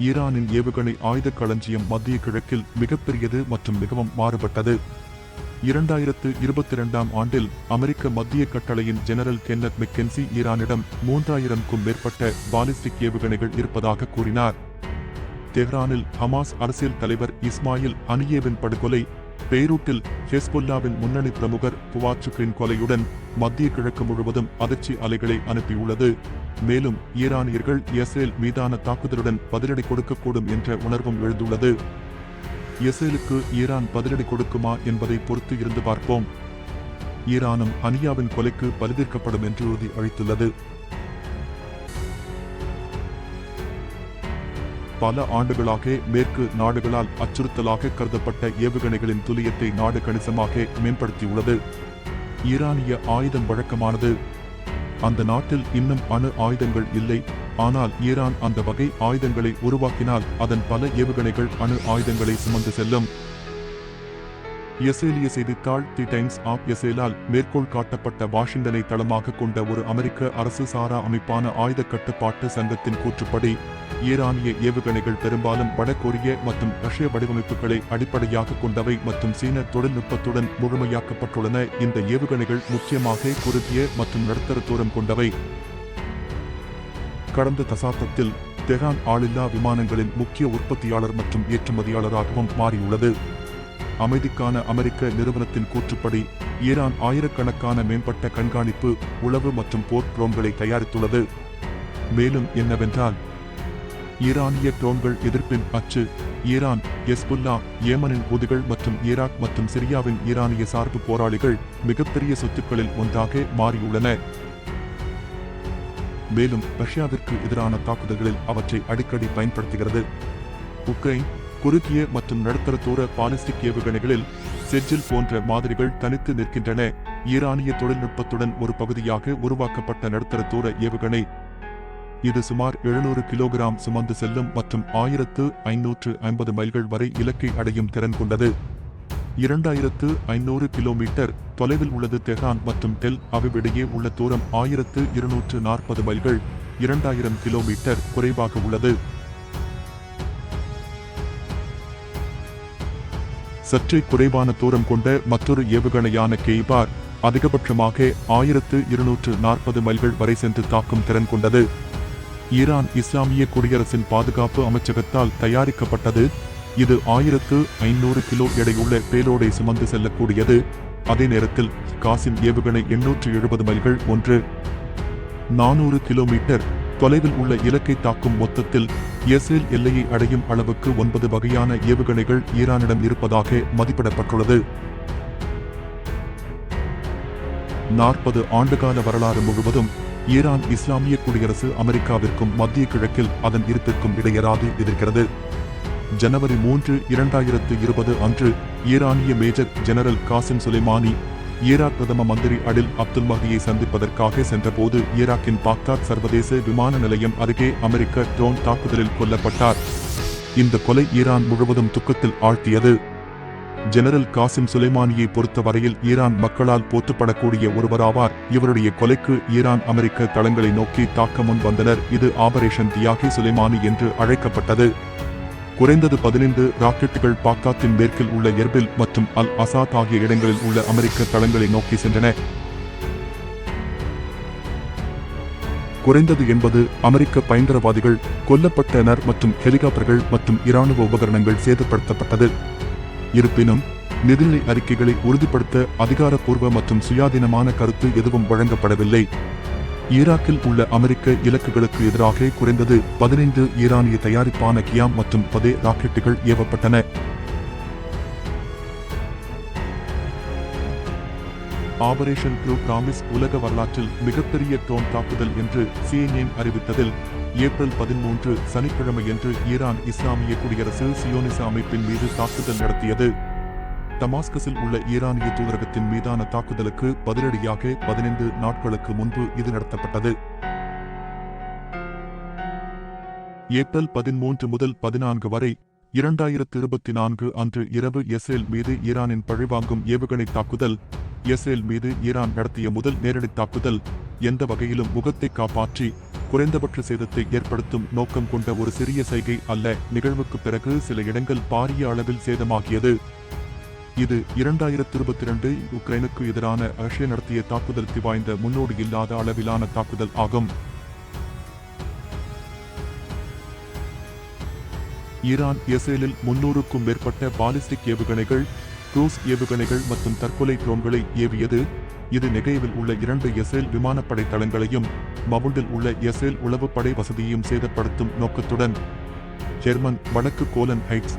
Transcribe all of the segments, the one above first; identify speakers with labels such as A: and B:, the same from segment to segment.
A: ஈரானின் ஏவுகணை ஆயுத களஞ்சியம் மத்திய கிழக்கில் மிகப்பெரியது மற்றும் மிகவும் மாறுபட்டது. 2022ஆம் ஆண்டில் அமெரிக்க மத்திய கட்டளையின் ஜெனரல் கென்னத் மெக்கென்சி ஈரானிடம் 3000க்கும் மேற்பட்ட பாலிஸ்டிக் ஏவுகணைகள் இருப்பதாக கூறினார். தெஹ்ரானில் ஹமாஸ் அரசியல் தலைவர் இஸ்மாயில் ஹனியேவின் படுகொலை, பெய்ரூட்டில் ஹெஸ்பொல்லாவின் முன்னணி பிரமுகர் ஃபுவாத் ஷுக்ரின் கொலையுடன் மத்திய கிழக்கு முழுவதும் அதிர்ச்சி அலைகளை அனுப்பியுள்ளது. மேலும் ஈரானியர்கள் இஸ்ரேல் மீதான தாக்குதலுடன் பதிலடி கொடுக்கக்கூடும் என்ற உணர்வும் எழுந்துள்ளது. இஸ்ரேலுக்கு ஈரான் பதிலடி கொடுக்குமா என்பதை பொறுத்து இருந்து பார்ப்போம். ஈரானும் ஹனியாவின் கொலைக்கு பலிதீர்க்கப்படும் என்று உறுதி அளித்துள்ளது. பல ஆண்டுகளாக மேற்கு நாடுகளால் அச்சுறுத்தலாக கருதப்பட்ட ஏவுகணைகளின் துல்லியத்தை நாடு கணிசமாக மேம்படுத்தியுள்ளது. ஈரானிய ஆயுதம் வழக்கமானது. அந்த நாட்டில் இன்னும் அணு ஆயுதங்கள் இல்லை. ஆனால் ஈரான் அந்த வகை ஆயுதங்களை உருவாக்கினால் அதன் பல ஏவுகணைகள் அணு ஆயுதங்களை சுமந்து செல்லும். இஸ்ரேலிய செய்தித்தாள் தி டைம்ஸ் ஆப் இஸ்ரேலால் மேற்கோள் காட்டப்பட்ட வாஷிங்டனை தளமாக கொண்ட ஒரு அமெரிக்க அரசு சாரா அமைப்பான ஆயுத கட்டுப்பாட்டு சங்கத்தின் கூற்றுப்படி, ஈரானிய ஏவுகணைகள் பெரும்பாலும் வடகொரிய மற்றும் ரஷ்ய வடிவமைப்புகளை அடிப்படையாக கொண்டவை மற்றும் சீன தொழில்நுட்பத்துடன் முழுமையாக்கப்பட்டுள்ளன. இந்த ஏவுகணைகள் முக்கியமாக குறுகிய மற்றும் நடுத்தர தூரம் கொண்டவை. கடந்த தசாப்தத்தில் தெஹ்ரான் ஆளில்லா விமானங்களின் முக்கிய உற்பத்தியாளர் மற்றும் ஏற்றுமதியாளராகவும் மாறியுள்ளது. அமைதிக்கான அமெரிக்க நிறுவனத்தின் கூற்றுப்படி, ஈரான் ஆயிரக்கணக்கான மேம்பட்ட கண்காணிப்பு, உளவு மற்றும் போர் ட்ரோன்களை தயாரித்துள்ளது. மேலும் என்னவென்றால், ஈரானிய ட்ரோன்கள் எதிர்ப்பின் அச்சு. ஈரான், ஹெஸ்புல்லா, ஏமனின் உதிகள் மற்றும் ஈராக் மற்றும் சிரியாவின் ஈரானிய சார்பு போராளிகள் மிகப்பெரிய சொத்துக்களில் ஒன்றாக மாறியுள்ளன. மேலும் ரஷ்யாவிற்கு எதிரான தாக்குதல்களில் அவற்றை அடிக்கடி பயன்படுத்துகிறது. உக்ரைன் குறுகிய மற்றும் நடுத்தர தூர பாலிஸ்டிக் ஏவுகணைகளில் செஜில் போன்ற மாதிரிகள் தனித்து நிற்கின்றன. ஈரானிய தொழில்நுட்பத்துடன் ஒரு பகுதியாக உருவாக்கப்பட்ட நடுத்தர தூர ஏவுகணை. இது சுமார் 700 கிலோகிராம் சுமந்து செல்லும் மற்றும் 1550 மைல்கள் வரை இலக்கை அடையும் திறன் கொண்டது. 2500 கிலோமீட்டர் தொலைவில் உள்ளது. தெஹ்ரான் மற்றும் டெல் அவிவ் இடையே உள்ள தூரம் 1240 மைல்கள், 2000 கிலோமீட்டர் குறைவாக உள்ளது. சற்றே குறைவான தூரம் கொண்ட மற்றொரு ஏவுகணையான கெய்பார் அதிகபட்சமாக 1240 மைல்கள் வரை சென்று தாக்கும் திறன் கொண்டது. ஈரான் இஸ்லாமிய குடியரசின் பாதுகாப்பு அமைச்சகத்தால் தயாரிக்கப்பட்டது. இது 1500 கிலோ எடையுள்ள பேலோடை சுமந்து செல்லக்கூடியது. அதே நேரத்தில் காசிம் ஏவுகணை 870 மைல்கள் 400 கிலோமீட்டர் தொலைவில் உள்ள இலக்கை தாக்கும். மொத்தத்தில் இஸ்ரேல் எல்லையை அடையும் அளவுக்கு 9 வகையான ஏவுகணைகள் ஈரானிடம் இருப்பதாக மதிப்பிடப்பட்டுள்ளது. 40 ஆண்டுகால வரலாறு முழுவதும் ஈரான் இஸ்லாமிய குடியரசு அமெரிக்காவிற்கும் மத்திய கிழக்கில் அதன் இருப்பிற்கும் இடையராது எதிர்க்கிறது. ஜனவரி 3, 2020 அன்று ஈரானிய major general Kasim Soleimani Iraq பிரதம மந்திரி அடில் அப்துல் மஹதியை சந்திப்பதற்காக சென்றபோது ஈராக்கின் பாக்தாத் சர்வதேச விமான நிலையம் அருகே அமெரிக்க ட்ரோன் தாக்குதலில் கொல்லப்பட்டார். இந்த கொலை ஈரான் முழுவதும் துக்கத்தில் ஆழ்த்தியது. ஜெனரல் காசிம் சுலைமானியை பொறுத்தவரையில் ஈரான் மக்களால் போற்றப்படக்கூடிய ஒருவராவார். இவருடைய கொலைக்கு ஈரான் அமெரிக்க தளங்களை நோக்கி தாக்க முன் வந்தனர். இது ஆபரேஷன் தியாகி சுலைமானி என்று அழைக்கப்பட்டது. குறைந்தது 15 ராக்கெட்டுகள் பாக்தாத்தின் மேற்கில் உள்ள எர்பில் மற்றும் அல் அசாத் ஆகிய இடங்களில் உள்ள அமெரிக்க தளங்களை நோக்கி சென்றன. குறைந்தது 80 அமெரிக்க பயங்கரவாதிகள் கொல்லப்பட்டனர் மற்றும் ஹெலிகாப்டர்கள் மற்றும் இராணுவ உபகரணங்கள் சேதப்படுத்தப்பட்டது. இருப்பினும் நிதிநிலை அறிக்கைகளை உறுதிப்படுத்த அதிகாரப்பூர்வ மற்றும் சுயாதீனமான கருத்து எதுவும் வழங்கப்படவில்லை. ஈராக்கில் உள்ள அமெரிக்க இலக்குகளுக்கு எதிராக குறைந்தது 15 ஈரானிய தயாரிப்பான கியாம் மற்றும் பதே ராக்கெட்டுகள் ஏவப்பட்டன. ஆபரேஷன் ப்ளூ பிராமிஸ் உலக வரலாற்றில் மிகப்பெரிய ட்ரோன் தாக்குதல் என்று CNN அறிவித்ததில் ஏப்ரல் 13 சனிக்கிழமையன்று ஈரான் இஸ்லாமிய குடியரசு சியோனிச அமைப்பின் மீது தாக்குதல் நடத்தியது. டமாஸ்கஸில் உள்ள ஈரானிய தூதரகத்தின் மீதான தாக்குதலுக்கு பதிலடியாக 15 நாட்களுக்கு முன்பு இது நடத்தப்பட்டது. ஏப்ரல் 13 முதல் 14 வரை 2024 அன்று இரவு இஸ்ரேல் மீது ஈரானின் பழிவாங்கும் ஏவுகணை தாக்குதல். இஸ்ரேல் மீது ஈரான் நடத்திய முதல் நேரடி தாக்குதல். எந்த வகையிலும் முகத்தை காப்பாற்றி குறைந்தபட்ச சேதத்தை ஏற்படுத்தும் நோக்கம் கொண்ட ஒரு சிறிய சைகை அல்ல. நிகழ்வுக்கு பிறகு சில இடங்கள் பாரிய அளவில் சேதமாகியது. இது 2022 உக்ரைனுக்கு எதிரான ரஷ்யா நடத்திய தாக்குதலுக்கு வாய்ந்த முன்னோடி இல்லாத அளவிலான தாக்குதல் ஆகும். ஈரான் இஸ்ரேலில் 300க்கும் மேற்பட்ட பாலிஸ்டிக் ஏவுகணைகள், குரூஸ் ஏவுகணைகள் மற்றும் தற்கொலை ட்ரோன்களை ஏவியது. இது நெகேவில் உள்ள 2 இஸ்ரேல் விமானப்படை தளங்களையும் மவுண்டில் உள்ள இஸ்ரேல் உளவுப்படை வசதியையும் சேதப்படுத்தும் நோக்கத்துடன். ஜெர்மன் வடக்கு colon heights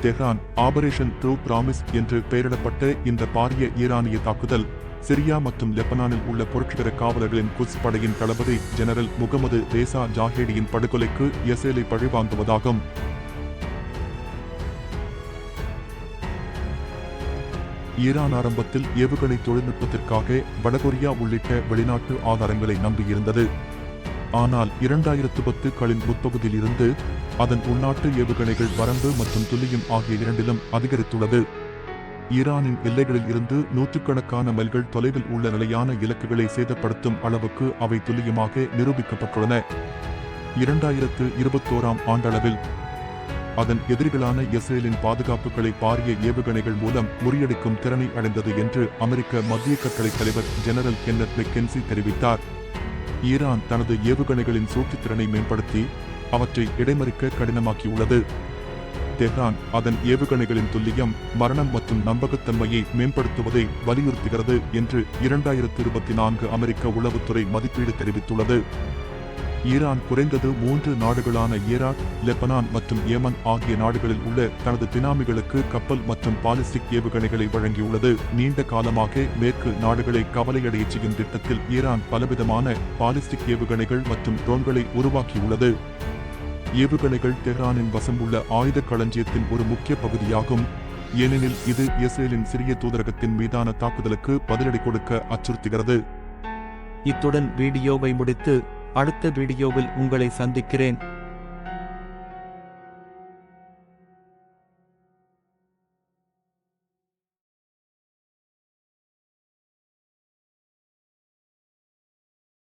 A: Tehran operation true promise என்று பெயரிடப்பட்ட இந்த பாரிய ஈரானிய தாக்குதல் சிரியா மற்றும் லெபனானில் உள்ள புரட்சிகர காவலர்களின் குட்ஸ் படையின் தளபதி ஜெனரல் முகமது ரேசா ஜாஹேடியின் படுகொலைக்கு இஸ்ரேலை பழிவாங்குவதாகும். ஈரான் ஆரம்பத்தில் ஏவுகணை தொழில்நுட்பத்திற்காக வடகொரியா உள்ளிட்ட வெளிநாட்டு ஆதாரங்களை நம்பியிருந்தது. ஆனால் 2010களின் முற்பகுதியில் இருந்து அதன் உள்நாட்டு ஏவுகணைகள் வரம்பு மற்றும் துல்லியம் ஆகிய இரண்டிலும் அதிகரித்துள்ளது. ஈரானின் எல்லைகளில் இருந்து நூற்றுக்கணக்கான மைல்கள் தொலைவில் உள்ள நிலையான இலக்குகளை சேதப்படுத்தும் அளவுக்கு அவை துல்லியமாக நிரூபிக்கப்பட்டுள்ளன. 2021ஆம் ஆண்டளவில் அதன் எதிரிகளான இஸ்ரேலின் பாதுகாப்புகளை பாரிய ஏவுகணைகள் மூலம் முறியடிக்கும் திறனை அடைந்தது என்று அமெரிக்க மத்திய கட்டளை தலைவர் ஜெனரல் கென்னத் மெக்கென்சி தெரிவித்தார். ஈரான் தனது ஏவுகணைகளின் சூழ்ச்சித்திறனை மேம்படுத்தி அவற்றை இடைமறிக்க கடினமாக்கியுள்ளது. தெஹ்ரான் அதன் ஏவுகணைகளின் துல்லியம், மரணம் மற்றும் நம்பகத்தன்மையை மேம்படுத்துவதை வலியுறுத்துகிறது என்று 2024 அமெரிக்க உளவுத்துறை மதிப்பீடு தெரிவித்துள்ளது. ஈரான் குறைந்தது 3 நாடுகளான ஈராக், லெபனான் மற்றும் ஏமன் ஆகிய நாடுகளில் உள்ள தனது பினாமிகளுக்கு கப்பல் மற்றும் பாலிஸ்டிக் ஏவுகணைகளை வழங்கியுள்ளது. நீண்ட காலமாக மேற்கு நாடுகளை கவலையடையச் செய்யும் திட்டத்தில் ஈரான் பலவிதமான பாலிஸ்டிக் ஏவுகணைகள் மற்றும் ட்ரோன்களை உருவாக்கியுள்ளது. ஏவுகணைகள் தெஹ்ரானின் வசம் உள்ள ஆயுத களஞ்சியத்தின் ஒரு முக்கிய பகுதியாகும். ஏனெனில் இது இஸ்ரேலின் சிறிய தூதரகத்தின் மீதான தாக்குதலுக்கு பதிலடி கொடுக்க அச்சுறுத்துகிறது.
B: இத்துடன் வீடியோவை முடித்து அடுத்த வீடியோவில் உங்களை சந்திக்கிறேன்.